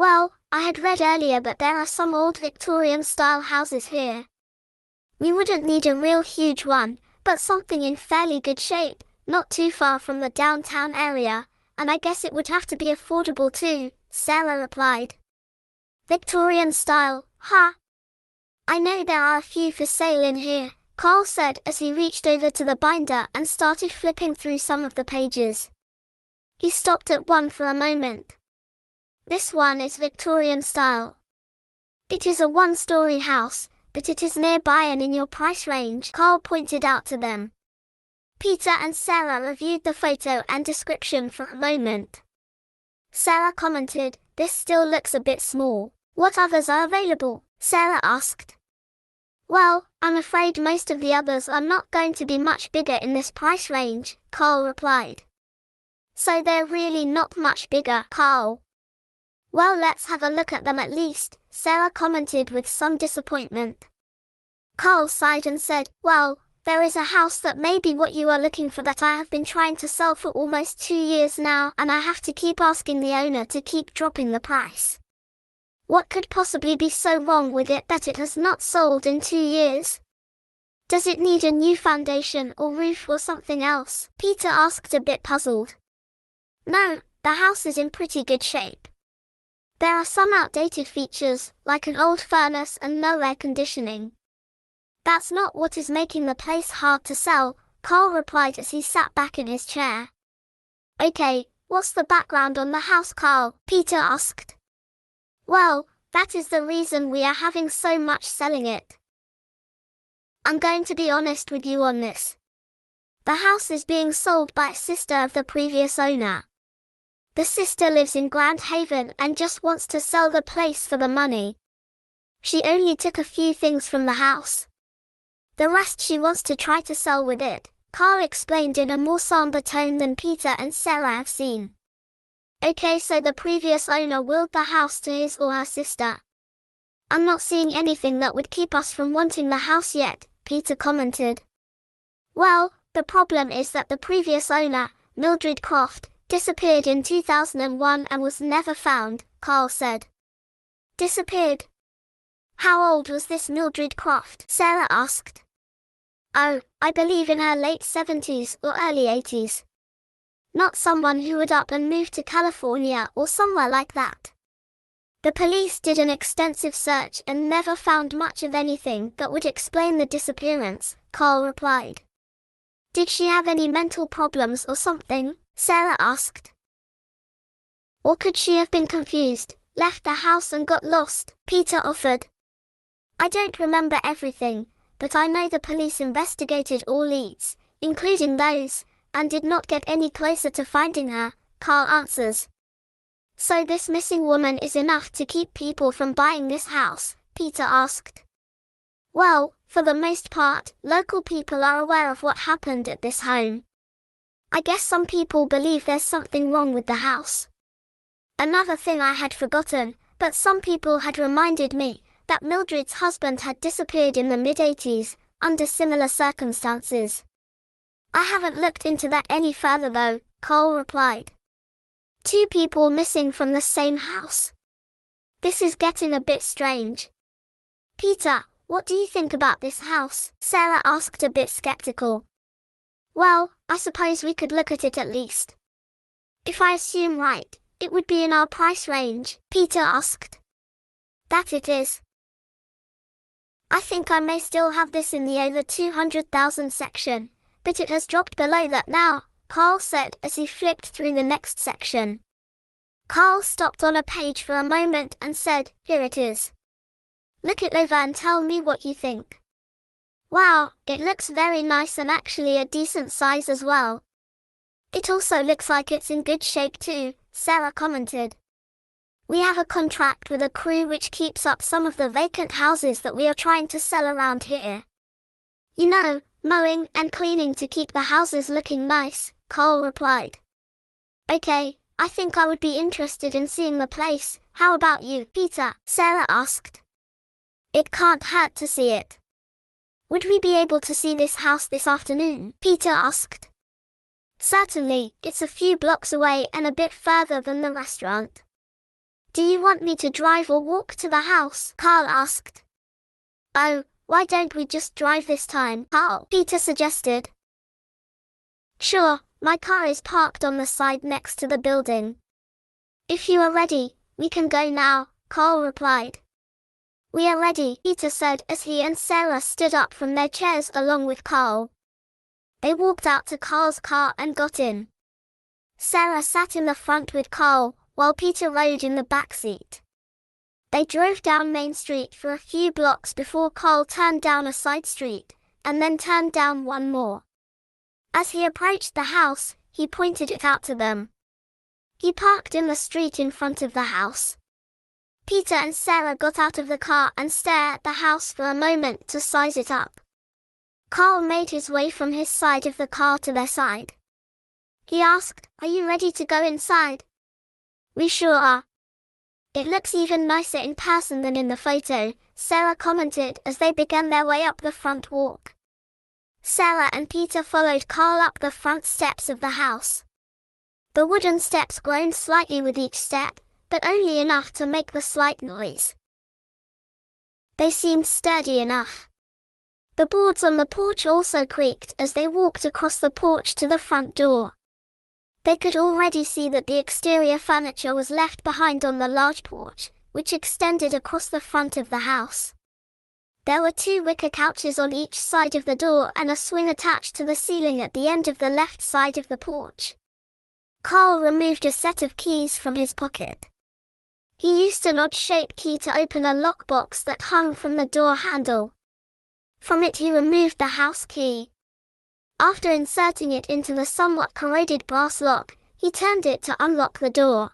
Well, I had read earlier that there are some old Victorian-style houses here. We wouldn't need a real huge one, but something in fairly good shape, not too far from the downtown area, and I guess it would have to be affordable too, Sarah replied. Victorian style, huh? I know there are a few for sale in here, Carl said as he reached over to the binder and started flipping through some of the pages. He stopped at one for a moment. This one is Victorian style. It is a one-story house, but it is nearby and in your price range, Carl pointed out to them. Peter and Sarah reviewed the photo and description for a moment. Sarah commented, "This still looks a bit small. What others are available?" Sarah asked. "Well, I'm afraid most of the others are not going to be much bigger in this price range," Carl replied. "So they're really not much bigger, Carl?" "Well, let's have a look at them at least," Sarah commented with some disappointment. Carl sighed and said, "Well, there is a house that may be what you are looking for that I have been trying to sell for almost 2 years now, and I have to keep asking the owner to keep dropping the price. What could possibly be so wrong with it that it has not sold in 2 years? Does it need a new foundation or roof or something else?" Peter asked, a bit puzzled. "No, the house is in pretty good shape. There are some outdated features, like an old furnace and no air conditioning. That's not what is making the place hard to sell," Carl replied as he sat back in his chair. "Okay, what's the background on the house, Carl?" Peter asked. "Well, that is the reason we are having so much selling it. I'm going to be honest with you on this. The house is being sold by a sister of the previous owner. The sister lives in Grand Haven and just wants to sell the place for the money. She only took a few things from the house. The rest she wants to try to sell with it," Carl explained in a more somber tone than Peter and Sarah have seen. "Okay, so the previous owner willed the house to his or her sister. I'm not seeing anything that would keep us from wanting the house yet," Peter commented. "Well, the problem is that the previous owner, Mildred Croft, disappeared in 2001 and was never found," Carl said. "Disappeared? How old was this Mildred Croft?" Sarah asked. "Oh, I believe in her late 70s or early 80s. Not someone who would up and move to California or somewhere like that. The police did an extensive search and never found much of anything that would explain the disappearance," Carl replied. "Did she have any mental problems or something?" Sarah asked. "Or could she have been confused, left the house and got lost?" Peter offered. "I don't remember everything, but I know the police investigated all leads, including those, and did not get any closer to finding her," Carl answers. "So this missing woman is enough to keep people from buying this house?" Peter asked. "Well, for the most part, local people are aware of what happened at this home. I guess some people believe there's something wrong with the house. Another thing I had forgotten, but some people had reminded me, that Mildred's husband had disappeared in the mid-80s, under similar circumstances. I haven't looked into that any further though," Carl replied. "2 people missing from the same house. This is getting a bit strange." "Peter, what do you think about this house?" Sarah asked, a bit skeptical. "Well, I suppose we could look at it at least. If I assume right, it would be in our price range," Peter asked. "That it is. I think I may still have this in the over 200,000 section, but it has dropped below that now," Carl said as he flipped through the next section. Carl stopped on a page for a moment and said, "Here it is. Look it over and tell me what you think." "Wow, it looks very nice and actually a decent size as well. It also looks like it's in good shape too," Sarah commented. "We have a contract with a crew which keeps up some of the vacant houses that we are trying to sell around here. You know, mowing and cleaning to keep the houses looking nice," Carl replied. "Okay, I think I would be interested in seeing the place. How about you, Peter?" Sarah asked. "It can't hurt to see it. Would we be able to see this house this afternoon?" Peter asked. "Certainly, it's a few blocks away and a bit further than the restaurant. Do you want me to drive or walk to the house? Carl asked. Oh, why don't we just drive this time, Carl? Peter suggested. Sure, my car is parked on the side next to the building. If you are ready, we can go now, Carl replied. We are ready, Peter said as he and Sarah stood up from their chairs along with Carl. They walked out to Carl's car and got in. Sarah sat in the front with Carl, while Peter rode in the back seat. They drove down Main Street for a few blocks before Carl turned down a side street, and then turned down one more. As he approached the house, he pointed it out to them. He parked in the street in front of the house. Peter and Sarah got out of the car and stared at the house for a moment to size it up. Carl made his way from his side of the car to their side. He asked, "Are you ready to go inside?" "We sure are." "It looks even nicer in person than in the photo," Sarah commented as they began their way up the front walk. Sarah and Peter followed Carl up the front steps of the house. The wooden steps groaned slightly with each step, but only enough to make the slight noise. They seemed sturdy enough. The boards on the porch also creaked as they walked across the porch to the front door. They could already see that the exterior furniture was left behind on the large porch, which extended across the front of the house. There were 2 wicker couches on each side of the door and a swing attached to the ceiling at the end of the left side of the porch. Carl removed a set of keys from his pocket. He used an odd-shaped key to open a lockbox that hung from the door handle. From it he removed the house key. After inserting it into the somewhat corroded brass lock, he turned it to unlock the door.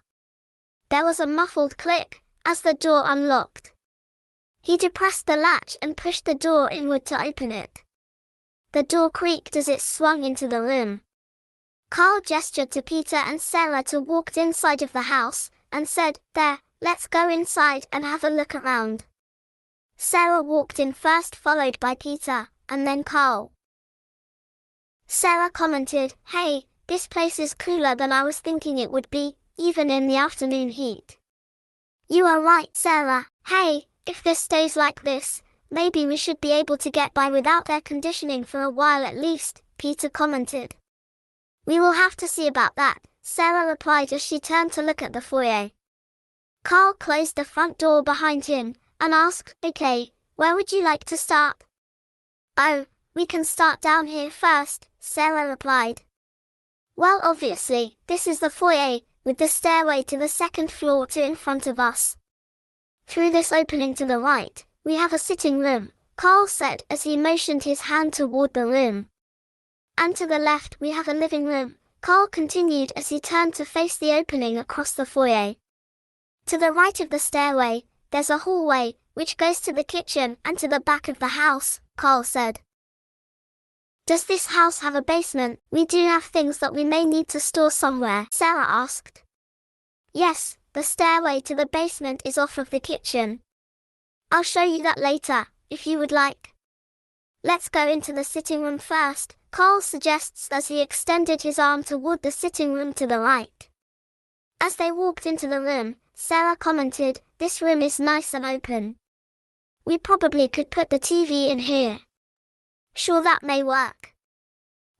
There was a muffled click as the door unlocked. He depressed the latch and pushed the door inward to open it. The door creaked as it swung into the room. Carl gestured to Peter and Sarah to walk inside of the house, and said, "There, let's go inside and have a look around." Sarah walked in first, followed by Peter, and then Carl. Sarah commented, "Hey, this place is cooler than I was thinking it would be, even in the afternoon heat." "You are right, Sarah. Hey, if this stays like this, maybe we should be able to get by without air conditioning for a while at least," Peter commented. "We will have to see about that," Sarah replied as she turned to look at the foyer. Carl closed the front door behind him and asked, "Okay, where would you like to start?" "Oh, we can start down here first," Sarah replied. "Well, obviously, this is the foyer, with the stairway to the second floor in front of us. Through this opening to the right, we have a sitting room," Carl said as he motioned his hand toward the room. "And to the left we have a living room," Carl continued as he turned to face the opening across the foyer. "To the right of the stairway, there's a hallway, which goes to the kitchen and to the back of the house," Carl said. "Does this house have a basement? We do have things that we may need to store somewhere," Sarah asked. "Yes, the stairway to the basement is off of the kitchen. I'll show you that later, if you would like." "Let's go into the sitting room first," Carl suggests as he extended his arm toward the sitting room to the right. As they walked into the room, Sarah commented, "This room is nice and open. We probably could put the TV in here." "Sure, that may work.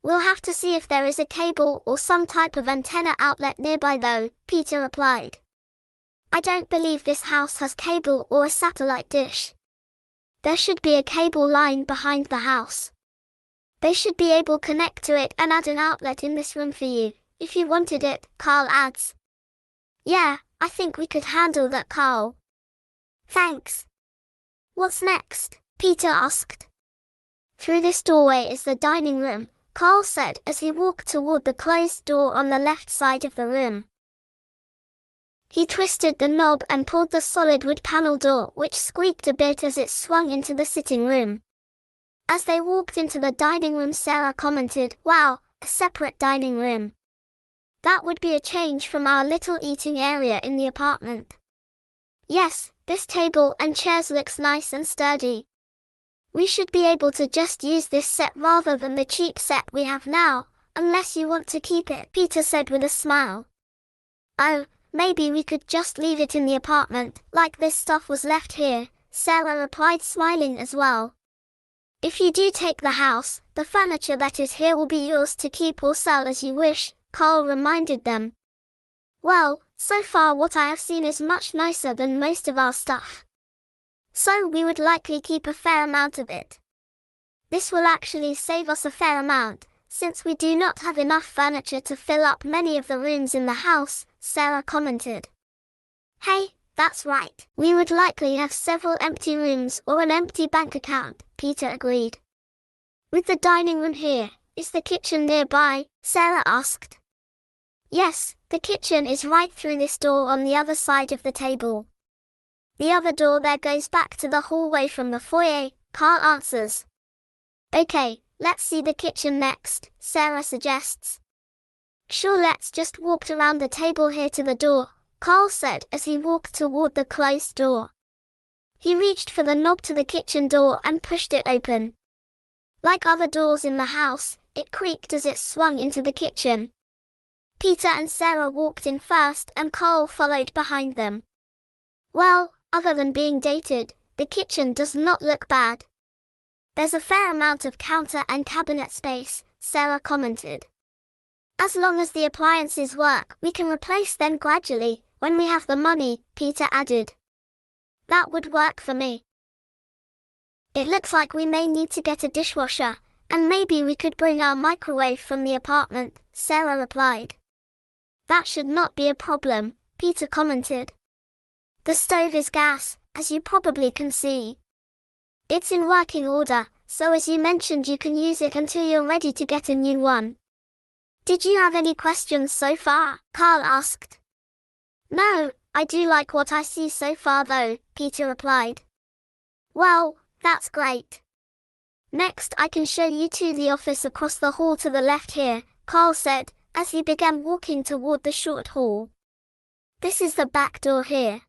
We'll have to see if there is a cable or some type of antenna outlet nearby though," Peter replied. "I don't believe this house has cable or a satellite dish. There should be a cable line behind the house. They should be able to connect to it and add an outlet in this room for you, if you wanted it," Carl adds. "Yeah, I think we could handle that, Carl." "Thanks." "What's next?" Peter asked. "Through this doorway is the dining room," Carl said as he walked toward the closed door on the left side of the room. He twisted the knob and pulled the solid wood panel door, which squeaked a bit as it swung into the sitting room. As they walked into the dining room, Sarah commented, "Wow, a separate dining room. That would be a change from our little eating area in the apartment." "Yes, this table and chairs looks nice and sturdy. We should be able to just use this set rather than the cheap set we have now, unless you want to keep it," Peter said with a smile. "Oh, maybe we could just leave it in the apartment, like this stuff was left here, Sarah replied, smiling as well. If you do take the house, the furniture that is here will be yours to keep or sell as you wish, Carl reminded them. Well, so far what I have seen is much nicer than most of our stuff. So we would likely keep a fair amount of it. This will actually save us a fair amount, since we do not have enough furniture to fill up many of the rooms in the house, Sarah commented. Hey, that's right. We would likely have several empty rooms or an empty bank account, Peter agreed. With the dining room here, is the kitchen nearby? Sarah asked. Yes, the kitchen is right through this door on the other side of the table. The other door there goes back to the hallway from the foyer, Carl answers. Okay, let's see the kitchen next, Sarah suggests. Sure, let's just walk around the table here to the door, Carl said as he walked toward the closed door. He reached for the knob to the kitchen door and pushed it open. Like other doors in the house, it creaked as it swung into the kitchen. Peter and Sarah walked in first and Carl followed behind them. Well, other than being dated, the kitchen does not look bad. There's a fair amount of counter and cabinet space, Sarah commented. As long as the appliances work, we can replace them gradually, when we have the money, Peter added. That would work for me. It looks like we may need to get a dishwasher, and maybe we could bring our microwave from the apartment, Sarah replied. That should not be a problem, Peter commented. The stove is gas, as you probably can see. It's in working order, so as you mentioned you can use it until you're ready to get a new one. Did you have any questions so far? Carl asked. No, I do like what I see so far though, Peter replied. Well, that's great. Next I can show you to the office across the hall to the left here, Carl said, as he began walking toward the short hall. This is the back door here.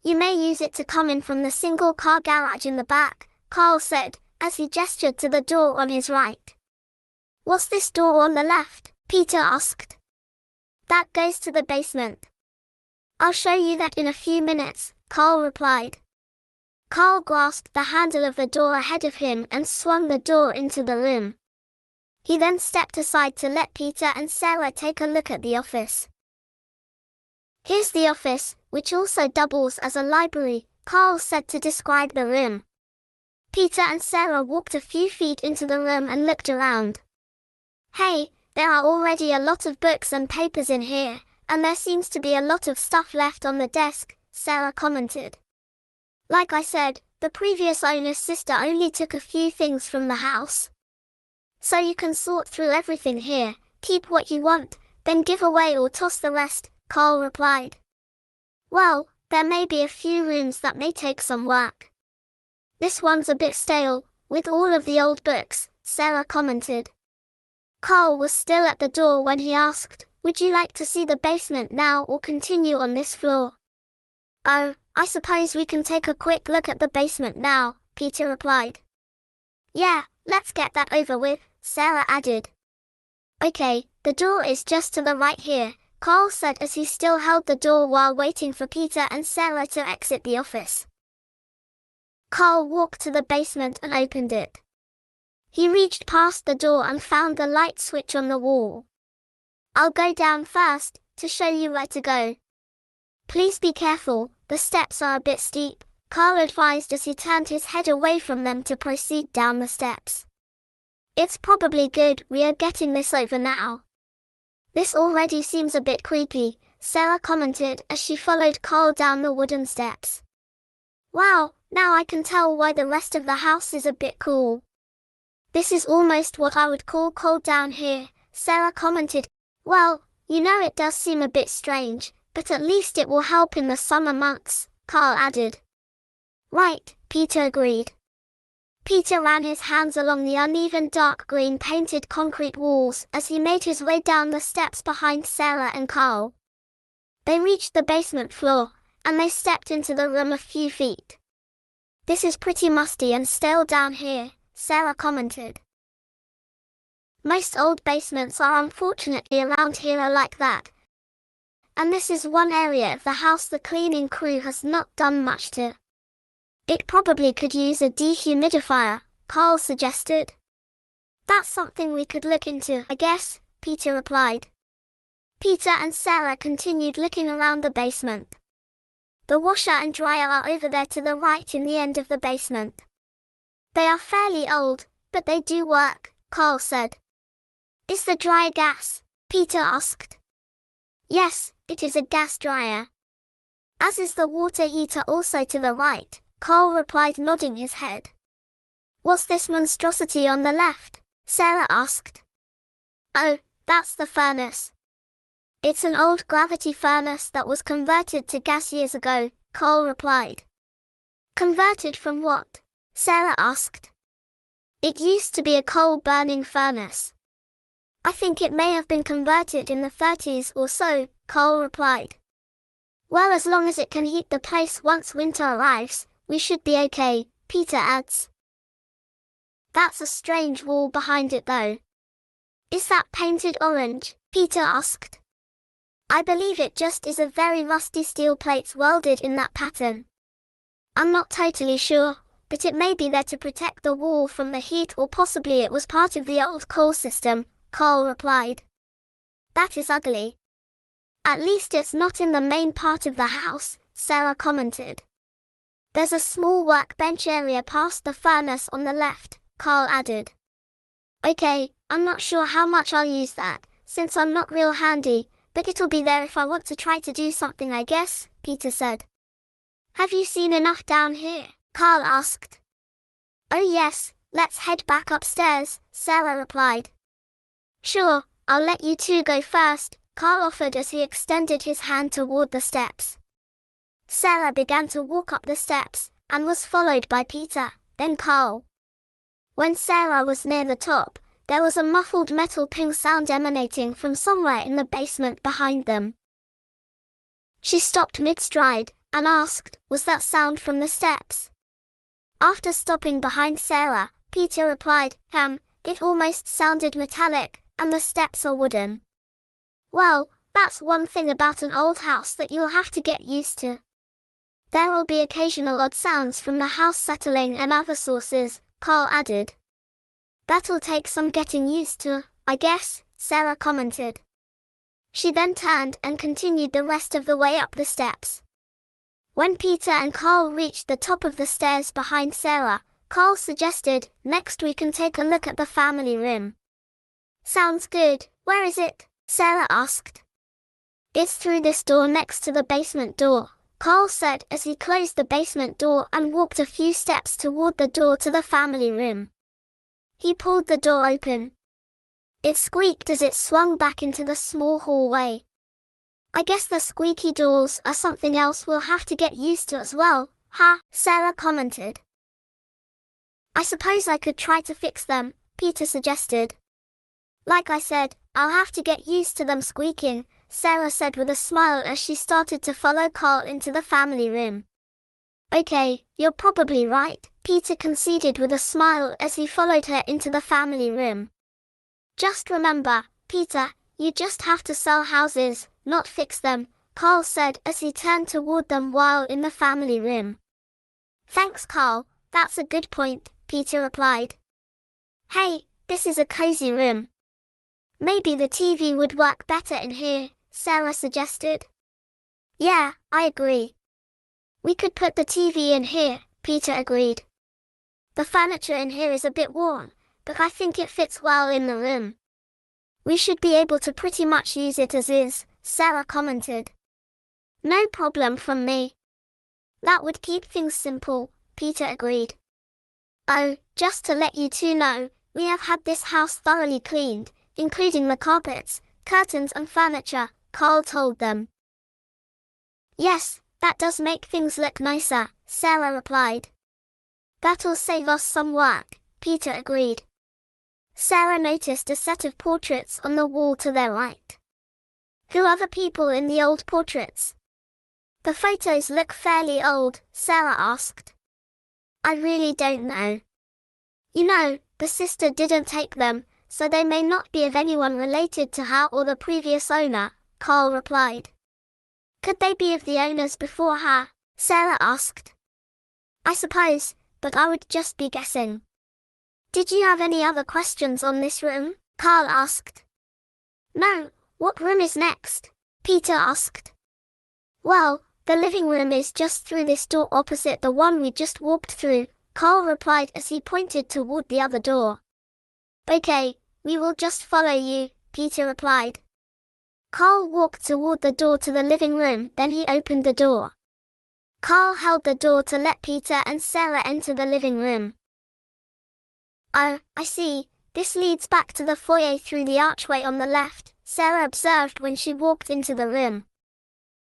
You may use it to come in from the single-car garage in the back, Carl said, as he gestured to the door on his right. What's this door on the left? Peter asked. That goes to the basement. I'll show you that in a few minutes, Carl replied. Carl grasped the handle of the door ahead of him and swung the door into the room. He then stepped aside to let Peter and Sarah take a look at the office. Here's the office, which also doubles as a library, Carl said to describe the room. Peter and Sarah walked a few feet into the room and looked around. Hey, there are already a lot of books and papers in here, and there seems to be a lot of stuff left on the desk, Sarah commented. Like I said, the previous owner's sister only took a few things from the house. So you can sort through everything here, keep what you want, then give away or toss the rest, Carl replied. Well, there may be a few rooms that may take some work. This one's a bit stale, with all of the old books, Sarah commented. Carl was still at the door when he asked, would you like to see the basement now or continue on this floor? Oh, I suppose we can take a quick look at the basement now, Peter replied. Yeah, let's get that over with, Sarah added. Okay, the door is just to the right here, Carl said as he still held the door while waiting for Peter and Sarah to exit the office. Carl walked to the basement and opened it. He reached past the door and found the light switch on the wall. I'll go down first, to show you where to go. Please be careful, the steps are a bit steep, Carl advised as he turned his head away from them to proceed down the steps. It's probably good we are getting this over now. This already seems a bit creepy, Sarah commented as she followed Carl down the wooden steps. Wow, now I can tell why the rest of the house is a bit cool. This is almost what I would call cold down here, Sarah commented. Well, you know it does seem a bit strange, but at least it will help in the summer months, Carl added. Right, Peter agreed. Peter ran his hands along the uneven dark green painted concrete walls as he made his way down the steps behind Sarah and Carl. They reached the basement floor, and they stepped into the room a few feet. This is pretty musty and stale down here, Sarah commented. Most old basements are unfortunately around here are like that. and this is one area of the house the cleaning crew has not done much to. It probably could use a dehumidifier, Carl suggested. That's something we could look into, I guess, Peter replied. Peter and Sarah continued looking around the basement. The washer and dryer are over there to the right in the end of the basement. They are fairly old, but they do work, Carl said. Is the dryer gas? Peter asked. Yes, it is a gas dryer. As is the water heater also to the right, Carl replied, nodding his head. What's this monstrosity on the left? Sarah asked. Oh, that's the furnace. It's an old gravity furnace that was converted to gas years ago, Carl replied. Converted from what? Sarah asked. It used to be a coal-burning furnace. I think it may have been converted in the 30s or so, Carl replied. Well, as long as it can heat the place once winter arrives, we should be okay, Peter adds. That's a strange wall behind it though. Is that painted orange? Peter asked. I believe it just is a very rusty steel plates welded in that pattern. I'm not totally sure, but it may be there to protect the wall from the heat, or possibly it was part of the old coal system, Carl replied. That is ugly. At least it's not in the main part of the house, Sarah commented. There's a small workbench area past the furnace on the left, Carl added. Okay, I'm not sure how much I'll use that, since I'm not real handy, but it'll be there if I want to try to do something, I guess, Peter said. Have you seen enough down here? Carl asked. Oh yes, let's head back upstairs, Sarah replied. Sure, I'll let you two go first, Carl offered as he extended his hand toward the steps. Sarah began to walk up the steps, and was followed by Peter, then Carl. When Sarah was near the top, there was a muffled metal ping sound emanating from somewhere in the basement behind them. She stopped mid-stride, and asked, was that sound from the steps? After stopping behind Sarah, Peter replied, it almost sounded metallic, and the steps are wooden. Well, that's one thing about an old house that you'll have to get used to. There will be occasional odd sounds from the house settling and other sources, Carl added. That'll take some getting used to, I guess, Sarah commented. She then turned and continued the rest of the way up the steps. When Peter and Carl reached the top of the stairs behind Sarah, Carl suggested, next we can take a look at the family room. Sounds good, where is it? Sarah asked. It's through this door next to the basement door, Carl said as he closed the basement door and walked a few steps toward the door to the family room. He pulled the door open. It squeaked as it swung back into the small hallway. I guess the squeaky doors are something else we'll have to get used to as well, huh? Sarah commented. I suppose I could try to fix them, Peter suggested. Like I said, I'll have to get used to them squeaking, Sarah said with a smile as she started to follow Carl into the family room. Okay, you're probably right, Peter conceded with a smile as he followed her into the family room. Just remember, Peter, you just have to sell houses, not fix them, Carl said as he turned toward them while in the family room. Thanks, Carl, that's a good point, Peter replied. Hey, this is a cozy room. Maybe the TV would work better in here, Sarah suggested. Yeah, I agree. We could put the TV in here, Peter agreed. The furniture in here is a bit worn, but I think it fits well in the room. We should be able to pretty much use it as is, Sarah commented. No problem from me. That would keep things simple, Peter agreed. Oh, just to let you two know, we have had this house thoroughly cleaned, including the carpets, curtains and furniture, Carl told them. Yes, that does make things look nicer, Sarah replied. That'll save us some work, Peter agreed. Sarah noticed a set of portraits on the wall to their right. Who are the people in the old portraits? The photos look fairly old, Sarah asked. I really don't know. You know, the sister didn't take them, so they may not be of anyone related to her or the previous owner, Carl replied. Could they be of the owners before her? Sarah asked. I suppose, but I would just be guessing. Did you have any other questions on this room? Carl asked. No, what room is next? Peter asked. Well, the living room is just through this door opposite the one we just walked through, Carl replied as he pointed toward the other door. Okay, we will just follow you, Peter replied. Carl walked toward the door to the living room, then he opened the door. Carl held the door to let Peter and Sarah enter the living room. Oh, I see, this leads back to the foyer through the archway on the left, Sarah observed when she walked into the room.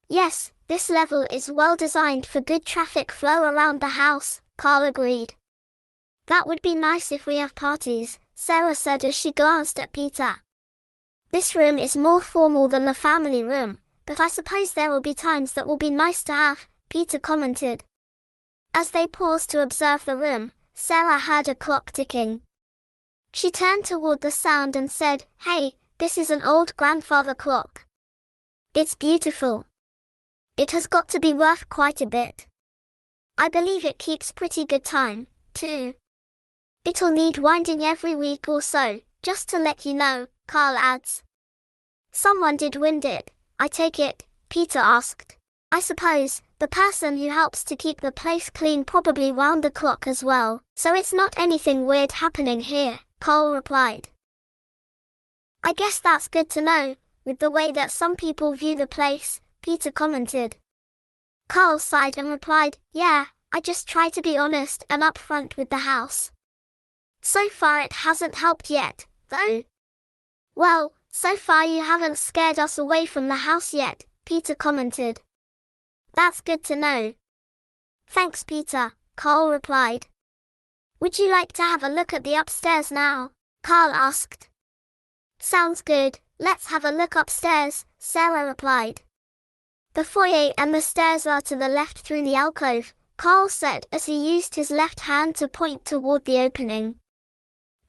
Yes, this level is well designed for good traffic flow around the house, Carl agreed. That would be nice if we have parties, Sarah said as she glanced at Peter. This room is more formal than the family room, but I suppose there will be times that will be nice to have, Peter commented. As they paused to observe the room, Sarah heard a clock ticking. She turned toward the sound and said, Hey, this is an old grandfather clock. It's beautiful. It has got to be worth quite a bit. I believe it keeps pretty good time, too. It'll need winding every week or so, just to let you know, Carl adds. Someone did wind it, I take it, Peter asked. I suppose, the person who helps to keep the place clean probably wound the clock as well, so it's not anything weird happening here, Carl replied. I guess that's good to know, with the way that some people view the place, Peter commented. Carl sighed and replied, Yeah, I just try to be honest and upfront with the house. So far it hasn't helped yet, though. Well, so far you haven't scared us away from the house yet, Peter commented. That's good to know. Thanks, Peter, Carl replied. Would you like to have a look at the upstairs now? Carl asked. Sounds good, let's have a look upstairs, Sarah replied. The foyer and the stairs are to the left through the alcove, Carl said as he used his left hand to point toward the opening.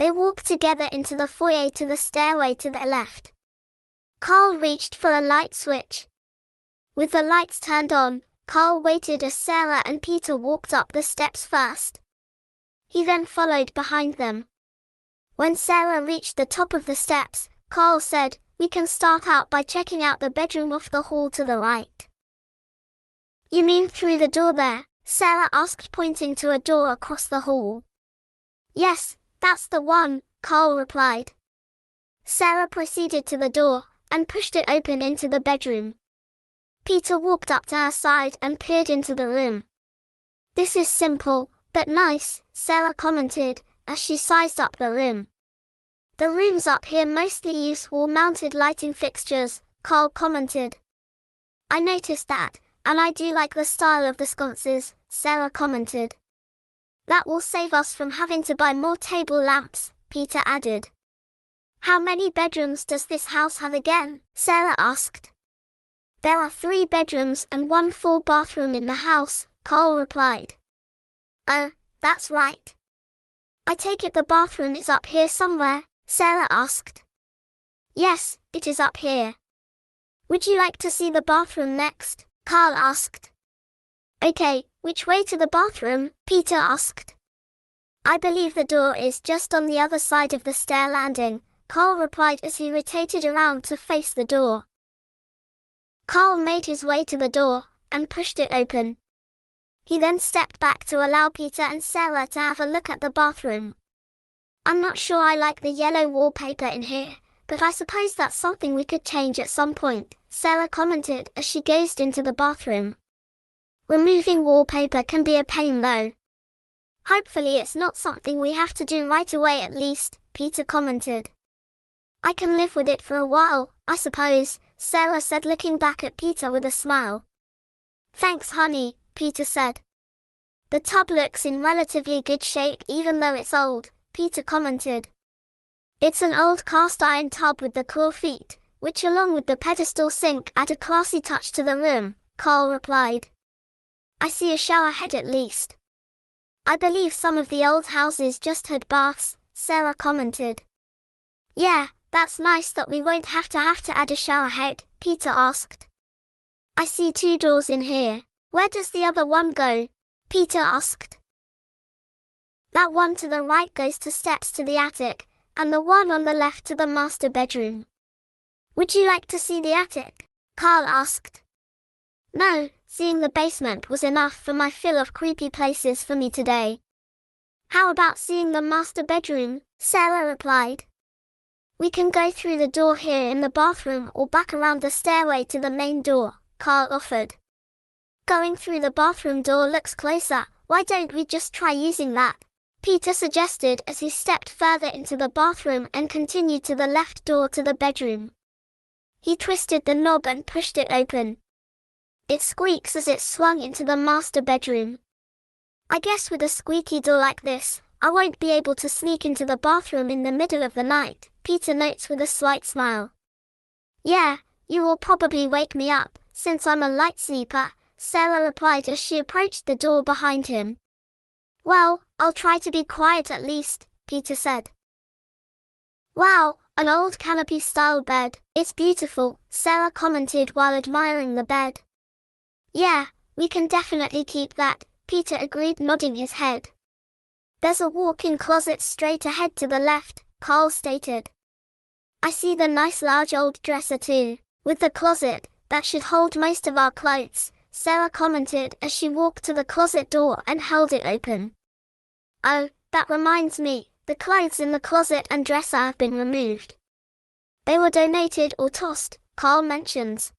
They walked together into the foyer to the stairway to the left. Carl reached for a light switch. With the lights turned on, Carl waited as Sarah and Peter walked up the steps first. He then followed behind them. When Sarah reached the top of the steps, Carl said, We can start out by checking out the bedroom off the hall to the right. You mean through the door there? Sarah asked, pointing to a door across the hall. Yes, that's the one, Carl replied. Sarah proceeded to the door and pushed it open into the bedroom. Peter walked up to her side and peered into the room. This is simple, but nice, Sarah commented, as she sized up the room. The rooms up here mostly use wall-mounted lighting fixtures, Carl commented. I noticed that, and I do like the style of the sconces, Sarah commented. That will save us from having to buy more table lamps, Peter added. How many bedrooms does this house have again? Sarah asked. There are 3 bedrooms and 1 full bathroom in the house, Carl replied. Oh, that's right. I take it the bathroom is up here somewhere, Sarah asked. Yes, it is up here. Would you like to see the bathroom next? Carl asked. Okay, which way to the bathroom? Peter asked. I believe the door is just on the other side of the stair landing, Carl replied as he rotated around to face the door. Carl made his way to the door and pushed it open. He then stepped back to allow Peter and Sarah to have a look at the bathroom. I'm not sure I like the yellow wallpaper in here, but I suppose that's something we could change at some point, Sarah commented as she gazed into the bathroom. Removing wallpaper can be a pain though. Hopefully it's not something we have to do right away at least, Peter commented. I can live with it for a while, I suppose, Sarah said looking back at Peter with a smile. Thanks honey, Peter said. The tub looks in relatively good shape even though it's old, Peter commented. It's an old cast iron tub with the claw feet, which along with the pedestal sink add a classy touch to the room, Carl replied. I see a shower head at least. I believe some of the old houses just had baths, Sarah commented. Yeah, that's nice that we won't have to add a shower head, Peter asked. I see 2 doors in here. Where does the other one go? Peter asked. That one to the right goes to steps to the attic, and the one on the left to the master bedroom. Would you like to see the attic? Carl asked. No, seeing the basement was enough for my fill of creepy places for me today. How about seeing the master bedroom? Sarah replied. We can go through the door here in the bathroom or back around the stairway to the main door, Carl offered. Going through the bathroom door looks closer. Why don't we just try using that? Peter suggested as he stepped further into the bathroom and continued to the left door to the bedroom. He twisted the knob and pushed it open. It squeaks as it swung into the master bedroom. I guess with a squeaky door like this, I won't be able to sneak into the bathroom in the middle of the night, Peter notes with a slight smile. Yeah, you will probably wake me up, since I'm a light sleeper, Sarah replied as she approached the door behind him. Well, I'll try to be quiet at least, Peter said. Wow, an old canopy-style bed. It's beautiful, Sarah commented while admiring the bed. Yeah, we can definitely keep that, Peter agreed, nodding his head. There's a walk-in closet straight ahead to the left, Carl stated. I see the nice large old dresser too. With the closet, that should hold most of our clothes, Sarah commented as she walked to the closet door and held it open. Oh, that reminds me, the clothes in the closet and dresser have been removed. They were donated or tossed, Carl mentions.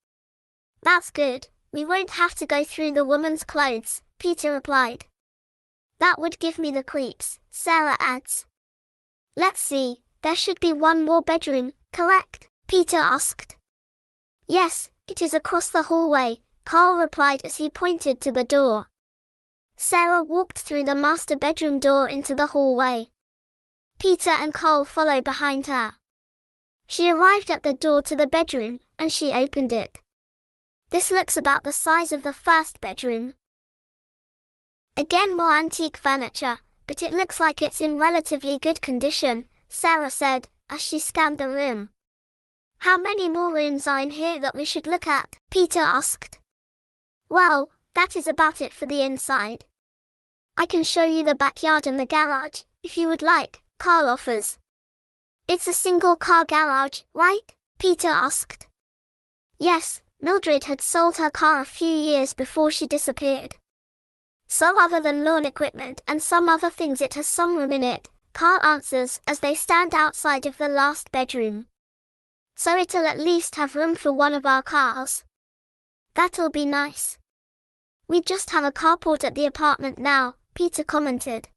That's good, we won't have to go through the woman's clothes, Peter replied. That would give me the creeps, Sarah adds. Let's see, there should be one more bedroom, correct? Peter asked. Yes, it is across the hallway, Carl replied as he pointed to the door. Sarah walked through the master bedroom door into the hallway. Peter and Carl followed behind her. She arrived at the door to the bedroom, and she opened it. This looks about the size of the first bedroom. Again, more antique furniture, but it looks like it's in relatively good condition, Sarah said, as she scanned the room. How many more rooms are in here that we should look at? Peter asked. Well, that is about it for the inside. I can show you the backyard and the garage, if you would like, Carl offers. It's a single-car garage, right? Peter asked. Yes, Mildred had sold her car a few years before she disappeared. So other than lawn equipment and some other things, it has some room in it, Carl answers as they stand outside of the last bedroom. So it'll at least have room for one of our cars. That'll be nice. We just have a carport at the apartment now, Peter commented.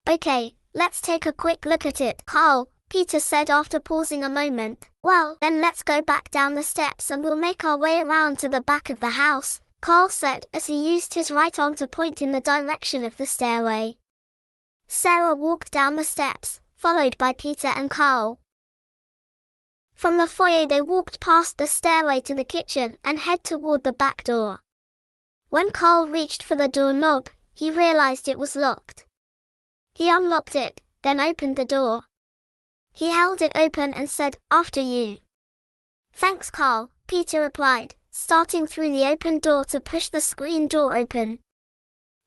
Okay, let's take a quick look at it, Carl, Peter said after pausing a moment. Well, then let's go back down the steps and we'll make our way around to the back of the house, Carl said as he used his right arm to point in the direction of the stairway. Sarah walked down the steps, followed by Peter and Carl. From the foyer they walked past the stairway to the kitchen and head toward the back door. When Carl reached for the doorknob, he realized it was locked. He unlocked it, then opened the door. He held it open and said, "After you." Thanks, Carl, Peter replied, starting through the open door to push the screen door open.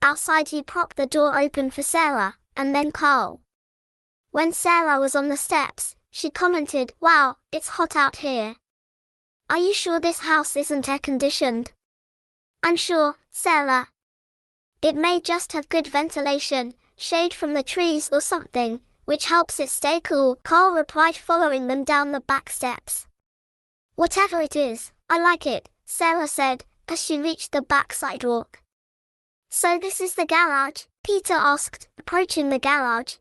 Outside he propped the door open for Sarah, and then Carl. When Sarah was on the steps, she commented, "Wow, it's hot out here. Are you sure this house isn't air-conditioned?" "I'm sure, Sarah. It may just have good ventilation, shade from the trees or something, which helps it stay cool," Carl replied, following them down the back steps. "Whatever it is, I like it," Sarah said, as she reached the back sidewalk. "So this is the garage?" Peter asked, approaching the garage.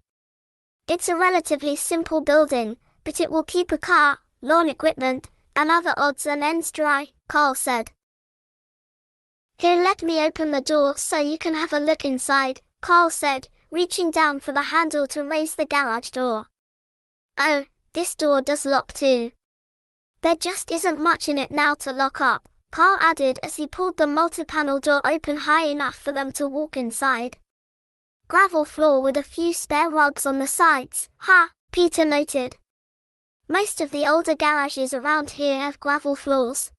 "It's a relatively simple building, but it will keep a car, lawn equipment, and other odds and ends dry," Carl said. "Here, let me open the door so you can have a look inside," Carl said, reaching down for the handle to raise the garage door. "Oh, this door does lock too. There just isn't much in it now to lock up," Carl added as he pulled the multi-panel door open high enough for them to walk inside. "Gravel floor with a few spare rugs on the sides, huh?" Peter noted. "Most of the older garages around here have gravel floors."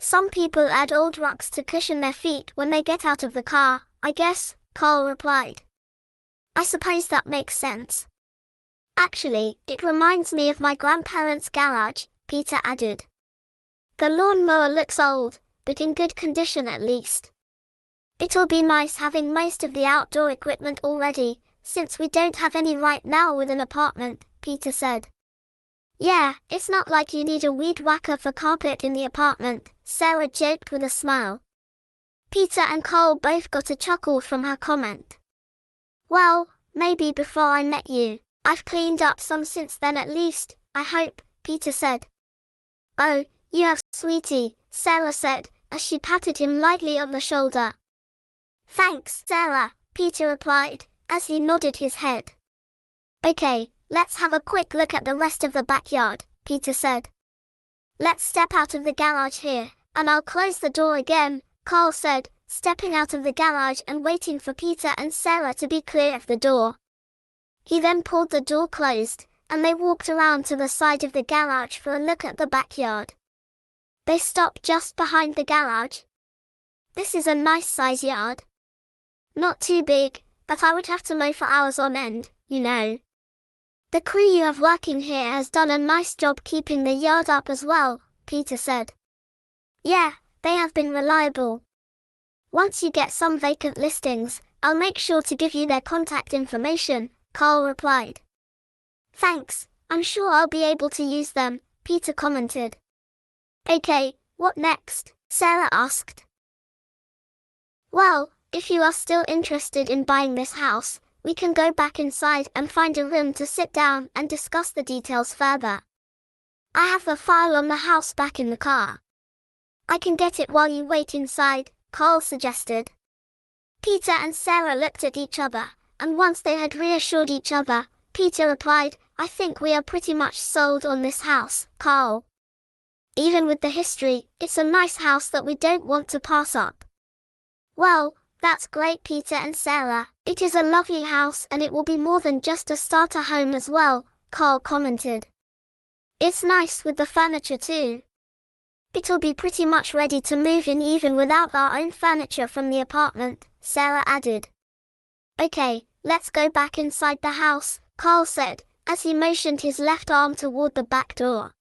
Some people add old rocks to cushion their feet when they get out of the car, I guess, Carl replied. I suppose that makes sense. Actually, it reminds me of my grandparents' garage, Peter added. The lawnmower looks old, but in good condition at least. It'll be nice having most of the outdoor equipment already, since we don't have any right now with an apartment, Peter said. Yeah, it's not like you need a weed whacker for carpet in the apartment, Sarah joked with a smile. Peter and Carl both got a chuckle from her comment. Well, maybe before I met you, I've cleaned up some since then at least, I hope, Peter said. Oh, you have, sweetie, Sarah said, as she patted him lightly on the shoulder. Thanks, Sarah, Peter replied, as he nodded his head. Okay, let's have a quick look at the rest of the backyard, Peter said. Let's step out of the garage here, and I'll close the door again, Carl said, stepping out of the garage and waiting for Peter and Sarah to be clear of the door. He then pulled the door closed, and they walked around to the side of the garage for a look at the backyard. They stopped just behind the garage. This is a nice size yard. Not too big, but I would have to mow for hours on end, you know. The crew you have working here has done a nice job keeping the yard up as well, Peter said. Yeah, they have been reliable. Once you get some vacant listings, I'll make sure to give you their contact information, Carl replied. Thanks, I'm sure I'll be able to use them, Peter commented. Okay, what next? Sarah asked. Well, if you are still interested in buying this house, we can go back inside and find a room to sit down and discuss the details further. I have the file on the house back in the car. I can get it while you wait inside, Carl suggested. Peter and Sarah looked at each other, and once they had reassured each other, Peter replied, I think we are pretty much sold on this house, Carl. Even with the history, it's a nice house that we don't want to pass up. Well, that's great, Peter and Sarah. It is a lovely house and it will be more than just a starter home as well, Carl commented. It's nice with the furniture too. It'll be pretty much ready to move in even without our own furniture from the apartment, Sarah added. Okay, let's go back inside the house, Carl said, as he motioned his left arm toward the back door.